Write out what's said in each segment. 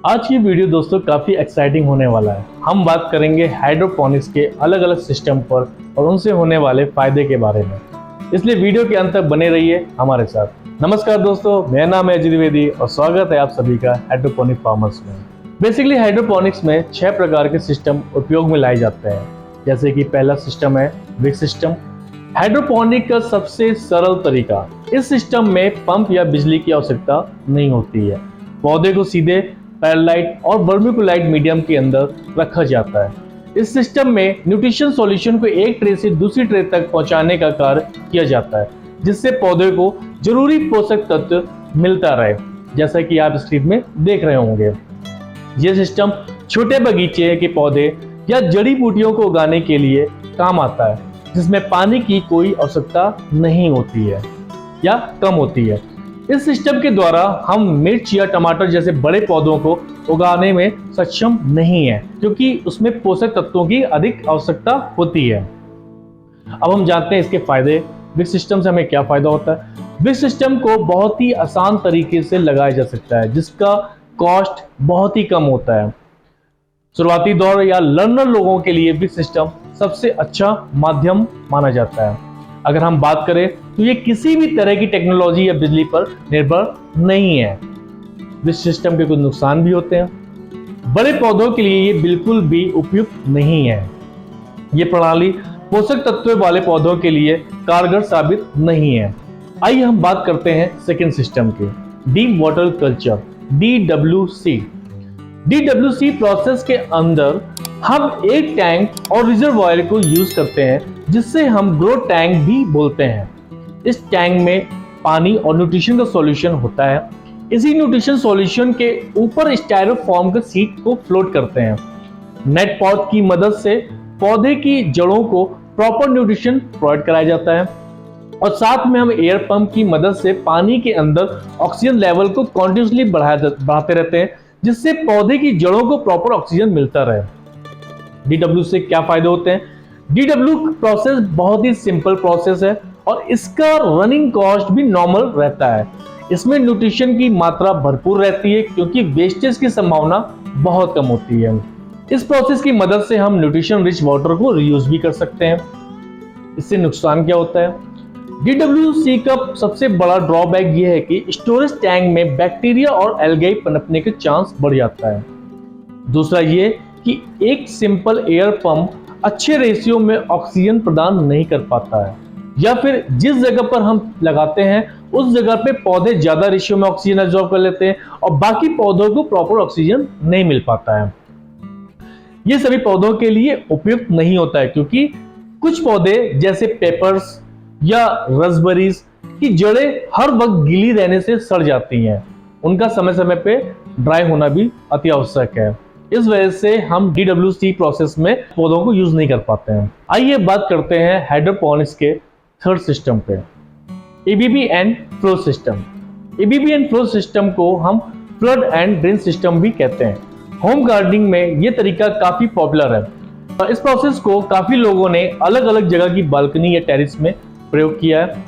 आज की वीडियो दोस्तों काफ़ी एक्साइटिंग होने वाला है। हम बात करेंगे हाइड्रोपोनिक्स के अलग अलग सिस्टम पर और उनसे होने वाले फायदे के बारे में। इसलिए वीडियो के अंत तक बने रहिए हमारे साथ। नमस्कार दोस्तों, मेरा नाम है अजय द्विवेदी और स्वागत है आप सभी का हाइड्रोपोनिक फार्मर्स में। बेसिकली हाइड्रोपोनिक्स में 6 प्रकार के सिस्टम उपयोग में लाए जाते हैं। जैसे कि पहला सिस्टम है विक सिस्टम। हाइड्रोपोनिक का सबसे सरल तरीका, इस सिस्टम में पंप या बिजली की आवश्यकता नहीं होती है। पौधे को सीधे पेरलाइट और वर्मिकुलाइट मीडियम के अंदर रखा जाता है। इस सिस्टम में न्यूट्रिशन सॉल्यूशन को एक ट्रे से दूसरी ट्रे तक पहुंचाने का कार्य किया जाता है, जिससे पौधे को जरूरी पोषक तत्व मिलता रहे, जैसा कि आप स्क्रीन में देख रहे होंगे। यह सिस्टम छोटे बगीचे के पौधे या जड़ी बूटियों को उगाने के लिए काम आता है, जिसमें पानी की कोई आवश्यकता नहीं होती है या कम होती है। इस सिस्टम के द्वारा हम मिर्च या टमाटर जैसे बड़े पौधों को उगाने में सक्षम नहीं है, क्योंकि उसमें पोषक तत्वों की अधिक आवश्यकता होती है। अब हम जानते हैं इसके फायदे। विक सिस्टम से हमें क्या फायदा होता है। विक सिस्टम को बहुत ही आसान तरीके से लगाया जा सकता है, जिसका कॉस्ट बहुत ही कम होता है। शुरुआती दौर या लर्नर लोगों के लिए विक सिस्टम सबसे अच्छा माध्यम माना जाता है। अगर हम बात करें तो ये किसी भी तरह की टेक्नोलॉजी या बिजली पर निर्भर नहीं है। विक सिस्टम के कुछ नुकसान भी होते हैं। बड़े पौधों के लिए ये बिल्कुल भी उपयुक्त नहीं है। ये प्रणाली पोषक तत्व वाले पौधों के लिए कारगर साबित नहीं है। आइए हम बात करते हैं सेकंड सिस्टम के, deep water culture, DWC। DWC process के अंदर हम एक टैंक और रिजर्वायर को यूज करते हैं, जिससे हम ग्रो टैंक भी बोलते हैं। इस टैंक में पानी और न्यूट्रिशन का सॉल्यूशन होता है। इसी न्यूट्रिशन सॉल्यूशन के ऊपर स्टायरोफॉर्म के सीड को फ्लोट करते हैं। नेट पॉट की मदद से पौधे की जड़ों को प्रॉपर न्यूट्रिशन प्रोवाइड कराया जाता है, और साथ में हम एयर पंप की मदद से पानी के अंदर ऑक्सीजन लेवल को कॉन्टिन्यूसली बढ़ाते रहते हैं, जिससे पौधे की जड़ों को प्रॉपर ऑक्सीजन मिलता रहे। DW से क्या फायदे होते हैं। DW प्रोसेस बहुत ही सिंपल प्रोसेस है और इसका रनिंग कॉस्ट भी नॉर्मल रहता है। इसमें न्यूट्रिशन की मात्रा भरपूर रहती है, क्योंकि वेस्टेज की संभावना बहुत कम होती है। इस प्रोसेस की मदद से हम न्यूट्रिशन रिच वाटर को रीयूज भी कर सकते हैं। इससे नुकसान क्या होता है। DWC का सबसे बड़ा ड्रॉबैक यह है कि स्टोरेज टैंक में बैक्टीरिया और एल्गाई पनपने के चांस बढ़ जाता है। दूसरा ये कि एक सिंपल एयर पंप अच्छे रेशियो में ऑक्सीजन प्रदान नहीं कर पाता है, या फिर जिस जगह पर हम लगाते हैं उस जगह पे पौधे ज्यादा रेशियो में ऑक्सीजन एब्जॉर्ब कर लेते हैं और बाकी पौधों को प्रॉपर ऑक्सीजन नहीं मिल पाता है। ये सभी पौधों के लिए उपयुक्त नहीं होता है, क्योंकि कुछ पौधे जैसे पेपर्स या रसबेरीज की जड़ें हर वक्त गीली रहने से सड़ जाती हैं। उनका समय समय पे ड्राई होना भी अति आवश्यक है। इस वजह से हम DWC प्रोसेस में पौधों को यूज नहीं कर पाते हैं। आइए बात करते हैं हाइड्रोपोनिक्स के थर्ड सिस्टम पे, ABB and flow system. ABB and flow system को हम फ्लड एंड ड्रेन सिस्टम भी कहते हैं। होम गार्डनिंग में ये तरीका काफी पॉपुलर है। इस प्रोसेस को काफी लोगों ने अलग अलग जगह की बालकनी या टेरिस में प्रयोग किया है।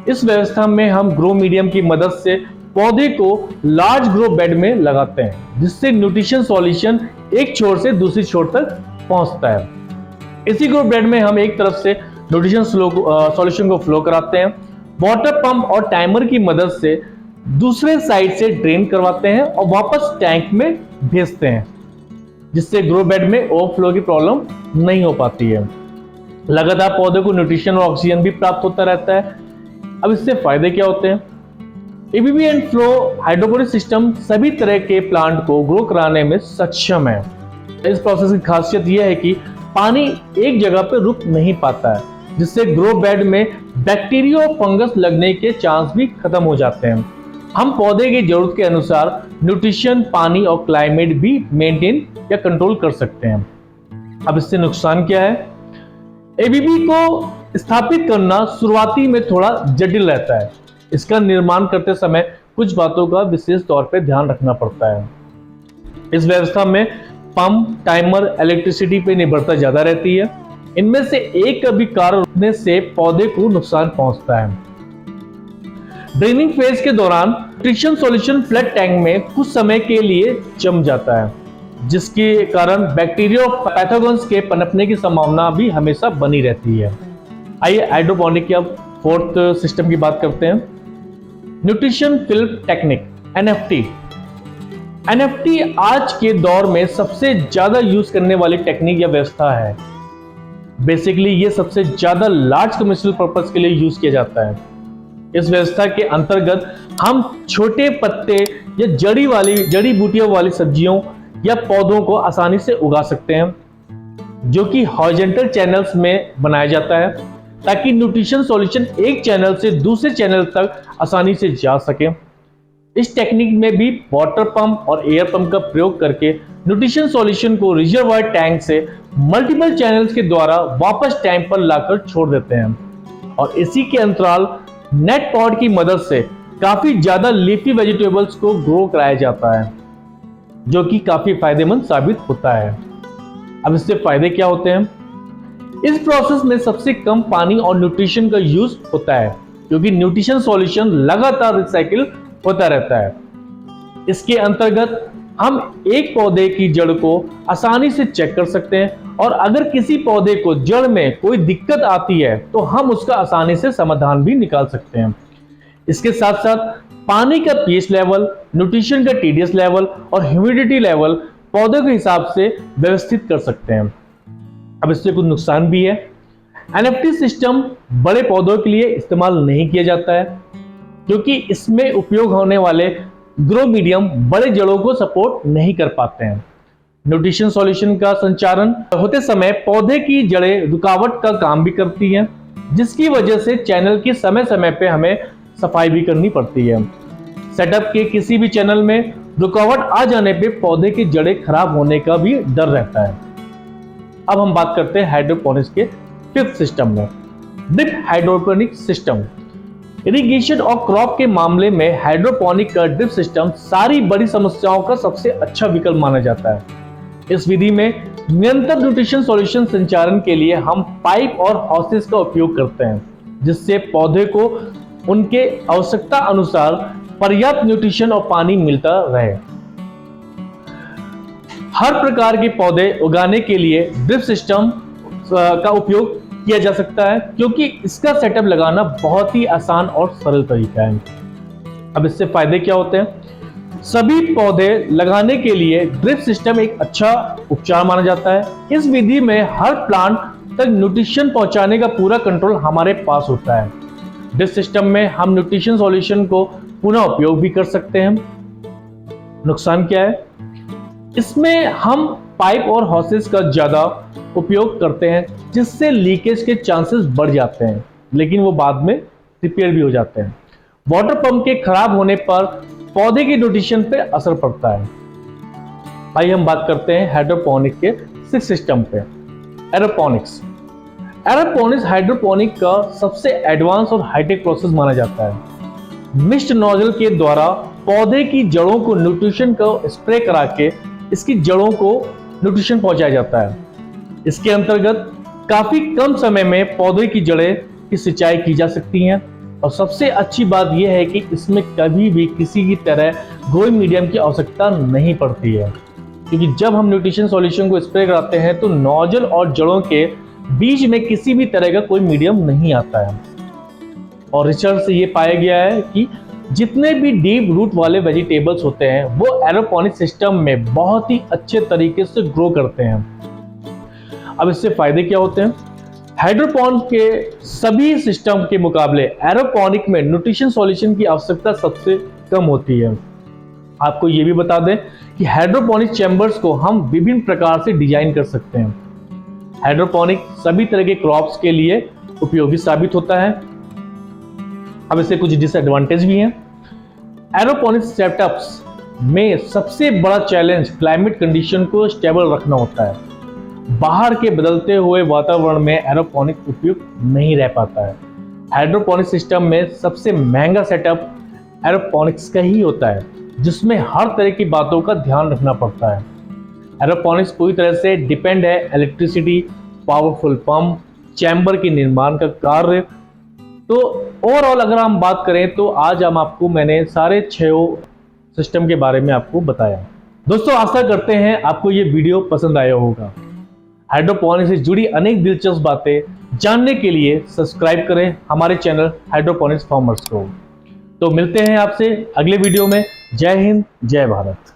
इस व्यवस्था में हम ग्रो मीडियम की मदद से पौधे को लार्ज ग्रो बेड में लगाते हैं, जिससे न्यूट्रिशन सॉल्यूशन एक छोर से दूसरी छोर तक पहुंचता है। इसी ग्रो बेड में हम एक तरफ से न्यूट्रिशन सॉल्यूशन को फ्लो कराते हैं, वाटर पंप और टाइमर की मदद से दूसरे साइड से ड्रेन करवाते हैं और वापस टैंक में भेजते हैं, जिससे ग्रो बेड में ओवरफ्लो की प्रॉब्लम नहीं हो पाती है। लगातार पौधे को न्यूट्रिशन और ऑक्सीजन भी प्राप्त होता रहता है। अब इससे फायदे क्या होते हैं। ABB and flow hydroponic system सभी तरह के प्लांट को ग्रो कराने में सक्षम है। इस प्रोसेस की खासियत यह है कि पानी एक जगह पर रुक नहीं पाता है, जिससे ग्रो बेड में बैक्टीरिया और फंगस लगने के चांस भी खत्म हो जाते हैं। हम पौधे की जरूरत के अनुसार न्यूट्रिशन, पानी और क्लाइमेट भी मेंटेन या कंट्रोल कर सकते हैं। अब इससे नुकसान क्या है। ABB को स्थापित करना शुरुआती में थोड़ा जटिल रहता है। इसका निर्माण करते समय कुछ बातों का विशेष तौर पे ध्यान रखना पड़ता है। इस व्यवस्था में पंप, टाइमर, इलेक्ट्रिसिटी पे निर्भरता ज्यादा रहती है। इनमें से एक का भी कार्य रुकने से पौधे को नुकसान पहुंचता है। ड्रेनिंग फेज के दौरान न्यूट्रिशन सॉल्यूशन फ्लड टैंक में कुछ समय के लिए जम जाता है, जिसके कारण बैक्टीरिया और पैथोजेंस के पनपने की संभावना भी हमेशा बनी रहती है। आइए हाइड्रोपोनिक की अब फोर्थ सिस्टम की बात करते हैं, nutrition film technique NFT. NFT आज के दौर में सबसे ज्यादा यूज करने वाली टेक्निक या व्यवस्था है। बेसिकली ये सबसे ज्यादा लार्ज कमर्शियल पर्पस के लिए यूज किया जाता है। इस व्यवस्था के अंतर्गत हम छोटे पत्ते या जड़ी बूटियों वाली सब्जियों या पौधों को आसानी से उगा सकते हैं, जो कि हॉरिजॉन्टल चैनल्स में बनाया जाता है ताकि न्यूट्रिशन सॉल्यूशन एक चैनल से दूसरे चैनल तक आसानी से जा सके। इस टेक्निक में भी वाटर पंप और एयर पंप का प्रयोग करके न्यूट्रिशन सॉल्यूशन को रिजर्वायर टैंक से मल्टीपल चैनल्स के द्वारा वापस टैंक पर लाकर छोड़ देते हैं और इसी के अंतराल नेट पॉट की मदद से काफी ज्यादा लीफी वेजिटेबल्स को ग्रो कराया जाता है, जो कि काफी फायदेमंद साबित होता है। अब इससे फायदे क्या होते हैं? इस प्रोसेस में सबसे कम पानी और न्यूट्रिशन का यूज होता है, क्योंकि न्यूट्रिशन सॉल्यूशन लगातार रिसाइकिल होता रहता है। इसके अंतर्गत हम एक पौधे की जड़ को आसानी से चेक कर सकते हैं और अगर किसी पौधे को जड़ में कोई दिक्कत आती है तो हम उसका आसानी से समाधान भी निकाल सकते हैं। इसके साथ साथ पानी का पीएच लेवल, न्यूट्रिशन का टीडीएस लेवल और ह्यूमिडिटी लेवल पौधे के हिसाब से व्यवस्थित कर सकते हैं। अब इससे कुछ नुकसान भी है। एनएफटी सिस्टम बड़े पौधों के लिए इस्तेमाल नहीं किया जाता है, क्योंकि इसमें उपयोग होने वाले ग्रो मीडियम बड़े जड़ों को सपोर्ट नहीं कर पाते हैं। न्यूट्रिशन सॉल्यूशन का संचारण होते समय पौधे की जड़ें रुकावट का काम भी करती हैं, जिसकी वजह से चैनल की समय समय पे हमें सफाई भी करनी पड़ती है। सेटअप के किसी भी चैनल में रुकावट आ जाने पे पौधे की जड़ें खराब होने का भी डर रहता है। अब हम बात करते हैं हाइड्रोपोनिक्स के फिफ्थ सिस्टम में, ड्रिप हाइड्रोपोनिक सिस्टम। इरिगेशन और क्रॉप के मामले में हाइड्रोपोनिक का ड्रिप सिस्टम सारी बड़ी समस्याओं का सबसे अच्छा विकल्प माना जाता है। इस विधि में निरंतर न्यूट्रिशन सॉल्यूशन संचारण के लिए हम पाइप और हॉसेस का उपयोग करते हैं, जिससे पौधे को उनके आवश्यकता अनुसार पर्याप्त न्यूट्रिशन और पानी मिलता रहे। हर प्रकार के पौधे उगाने के लिए ड्रिप सिस्टम का उपयोग किया जा सकता है, क्योंकि इसका सेटअप लगाना बहुत ही आसान और सरल तरीका है। अब इससे फायदे क्या होते हैं? सभी पौधे लगाने के लिए ड्रिप सिस्टम एक अच्छा उपचार माना जाता है। इस विधि में हर प्लांट तक न्यूट्रिशन पहुंचाने का पूरा कंट्रोल हमारे पास होता है। ड्रिप सिस्टम में हम न्यूट्रिशन सॉल्यूशन को पुनः उपयोग भी कर सकते हैं। नुकसान क्या है? इसमें हम पाइप और हॉसेस का ज्यादा उपयोग करते हैं, जिससे लीकेज के चांसेस बढ़ जाते हैं, लेकिन वो बाद में रिपेयर भी हो जाते हैं। वाटर पंप के खराब होने पर पौधे की न्यूट्रिशन पे असर पड़ता है। आइए हम बात करते हैं हाइड्रोपोनिक के सिक्स सिस्टम पे, एरोपोनिक्स। एरोपोनिक्स हाइड्रोपोनिक का सबसे एडवांस और हाईटेक प्रोसेस माना जाता है। मिस्ट नोजल के द्वारा पौधे की जड़ों को न्यूट्रिशन को स्प्रे करा के इसकी जड़ों को न्यूट्रिशन पहुंचाया जाता है। इसके अंतर्गत काफी कम समय में पौधे की जड़ें की सिंचाई की जा सकती हैं और सबसे अच्छी बात यह है कि इसमें कभी भी किसी की तरह ग्रोइंग मीडियम की आवश्यकता नहीं पड़ती है, क्योंकि जब हम न्यूट्रिशन सॉल्यूशन को स्प्रे कराते हैं तो नोजल और जड़ों के बीच में किसी भी तरह का कोई मीडियम नहीं आता है। और रिसर्च से ये पाया गया है कि जितने भी डीप रूट वाले वेजिटेबल्स होते हैं वो एरोपोनिक सिस्टम में बहुत ही अच्छे तरीके से ग्रो करते हैं। अब इससे फायदे क्या होते हैं? हाइड्रोपोनिक के सभी सिस्टम के मुकाबले एरोपोनिक में न्यूट्रिशन सॉल्यूशन की आवश्यकता सबसे कम होती है। आपको ये भी बता दें कि हाइड्रोपोनिक चैम्बर्स को हम विभिन्न प्रकार से डिजाइन कर सकते हैं। हाइड्रोपोनिक सभी तरह के क्रॉप्स के लिए उपयोगी साबित होता है। अब इससे कुछ डिसएडवांटेज भी हैं। एरोपोनिक सेटअप्स में सबसे बड़ा चैलेंज क्लाइमेट कंडीशन को स्टेबल रखना होता है। बाहर के बदलते हुए वातावरण में एरोपोनिक उपयुक्त नहीं रह पाता है। हाइड्रोपोनिक सिस्टम में सबसे महंगा सेटअप एरोपोनिक्स का ही होता है, जिसमें हर तरह की बातों का ध्यान रखना पड़ता है। एरोपोनिक्स पूरी तरह से डिपेंड है इलेक्ट्रिसिटी, पावरफुल पंप, चैम्बर के निर्माण का कार्य। तो ओवरऑल अगर हम बात करें तो आज मैंने सारे 6 सिस्टम के बारे में आपको बताया। दोस्तों आशा करते हैं आपको ये वीडियो पसंद आया होगा। हाइड्रोपोनिक्स से जुड़ी अनेक दिलचस्प बातें जानने के लिए सब्सक्राइब करें हमारे चैनल हाइड्रोपोनिक्स फार्मर्स को। तो मिलते हैं आपसे अगले वीडियो में। जय हिंद, जय भारत।